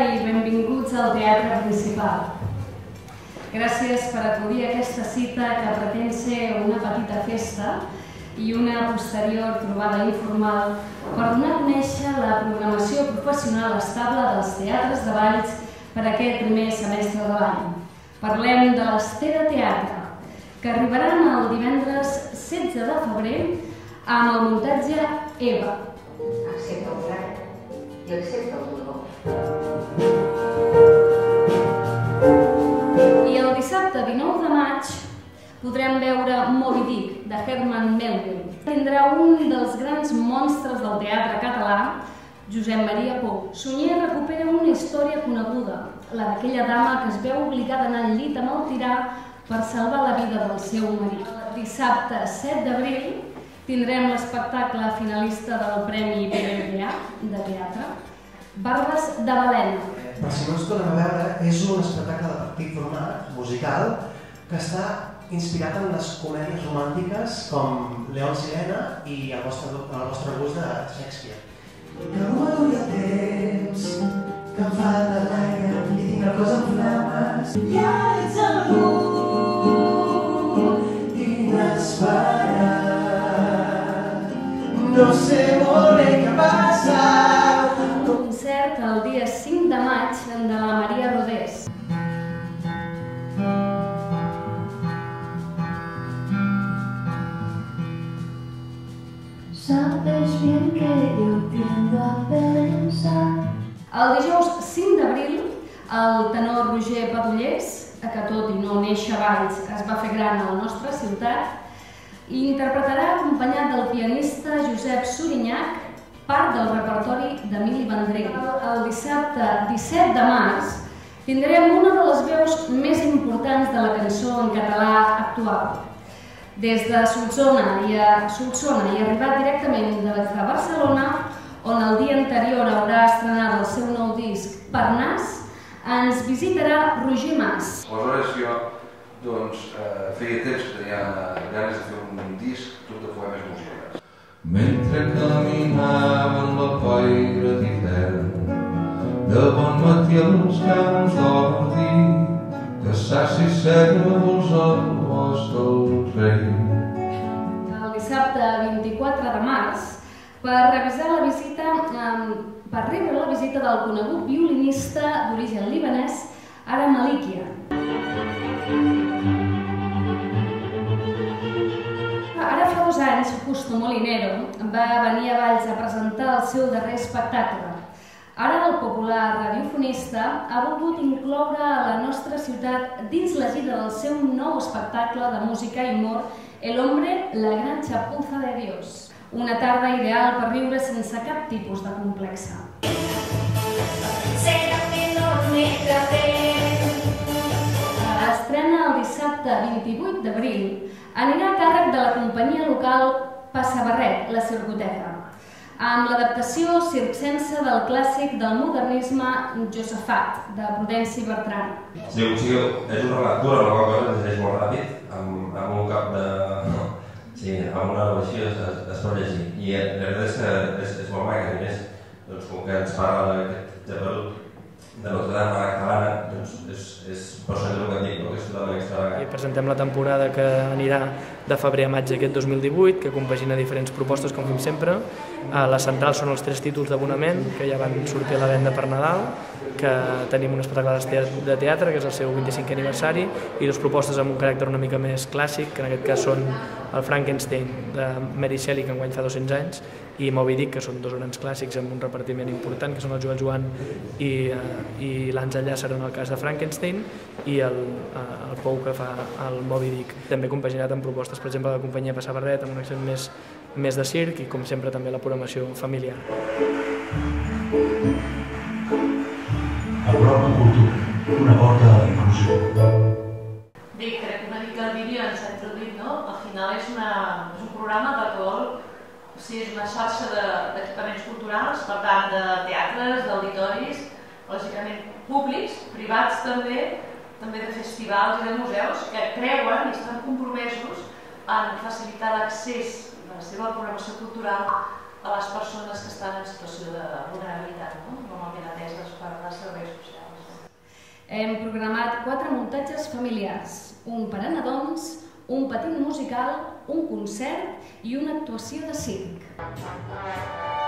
i benvinguts al Teatre Principal. Gràcies per acudir a aquesta cita que pretén ser una petita festa i una posterior trobada informal per donar a conèixer la programació professional estable dels teatres de Valls per aquest primer semestre de l'any. Parlem de l'Estera Teatre, que arribaran el divendres 16 de febrer amb el muntatge Eva. Excepte el drac i excepte el dolor. I el dissabte 19 de maig podrem veure Moby Dick, de Herman Melville. Tindrà un dels grans monstres del teatre català, Josep Maria Pou. Sunyer recupera una història coneguda, la d'aquella dama que es veu obligada a anar al llit amb el tirà per salvar la vida del seu marit. El dissabte 7 d'abril tindrem l'espectacle finalista del Premi BBVA de teatre, Barbes de Balena. Per si no ens tornem a veure, és un espectacle de petit format musical que està inspirat en les comèdies romàntiques com León Sirena i el vostre gust de Shakespeare. Que no hi ha temps, que em falta l'aire i tinc el cos en flames. I ara ets algú inesperat. No sé molt bé què passa. Concert el dia 5 de maig de la Maria Rodés. Sabes bien que yo tiendo a pensar. El dijous 5 d'abril, el tenor Roger Padollers, que tot i no néixer a Valls es va fer gran a la nostra ciutat, interpretarà acompanyat del pianista Josep Sorinyac part del repertori d'Emili Vendrell. El dissabte 17 de març tindrem una de les veus més importants de la cançó en català actual. Des de Solsona i arribat directament des de Barcelona, on el dia anterior haurà estrenat el seu nou disc Parnàs, ens visitarà Roger Mas. Aleshores jo feia temps que tenia ganes de fer un disc tot de poemes musicals. Mentre caminava en la poira d'hivern, de bon matí als camps d'ordi, que s'hassi cèrvols al bosc del rei. El dissabte 24 de març, per rebre la visita del conegut violinista d'origen libanès, Aram Malikian. Ara fa 2 anys, Justo Molinero va venir a Valls a presentar el seu darrer espectacle. Ara el popular radiofonista ha volgut incloure a la nostra ciutat dins la gira del seu nou espectacle de música i humor El hombre, la gran chapuza de Dios. Una tarda ideal per viure sense cap tipus de complexa. Estrena el dissabte 28 d'abril, anirà a càrrec de la companyia local Passabarret, la Circuteta, amb l'adaptació circense del clàssic del modernisme Josafat, de Prudenci Bertran. Sí, és una lectura, la qual cosa es llegeix molt ràpid, amb un cap de... Sí, amb una relació es pot llegir. I la veritat és que és molt maca, i més, com que ens parla d'aquest japerut de Notre Dame a la catalana, és per això el que et dic, que és totalment extravagant. Presentem la temporada que anirà de febrer a maig aquest 2018, que compagina diferents propostes, com fem sempre. La central són els 3 títols d'abonament, que ja van sortir a la venda per Nadal, que tenim un espectacle de teatre, que és el seu 25è aniversari, i 2 propostes amb un caràcter una mica més clàssic, que en aquest cas són el Frankenstein de Mary Shelley, que enguany fa 200 anys, i Moby Dick, que són 2 grans clàssics amb un repartiment important, que són el Joan i l'Àngel Llàcer en el cas de Frankenstein, i el Pou, que fa el Moby Dick. També compaginat amb propostes, per exemple, de la companyia Passabarret, amb un accent més de circ, i com sempre també la programació familiar. Europa Cultura, una porta a la inclusió. Bé, crec que una mica el vídeo ens ha introduït, no? Al final és un programa que vol... O sigui, és una xarxa d'equipaments culturals, per tant, de teatres, d'auditoris, lògicament públics, privats també de festivals i de museus, que creuen i estan compromesos en facilitar l'accés de la seva programació cultural a les persones que estan en situació de vulnerabilitat, normalment ateses per les serveis hem programat 4 muntatges familiars, un per a nadons, un petit musical, un concert i una actuació de circ.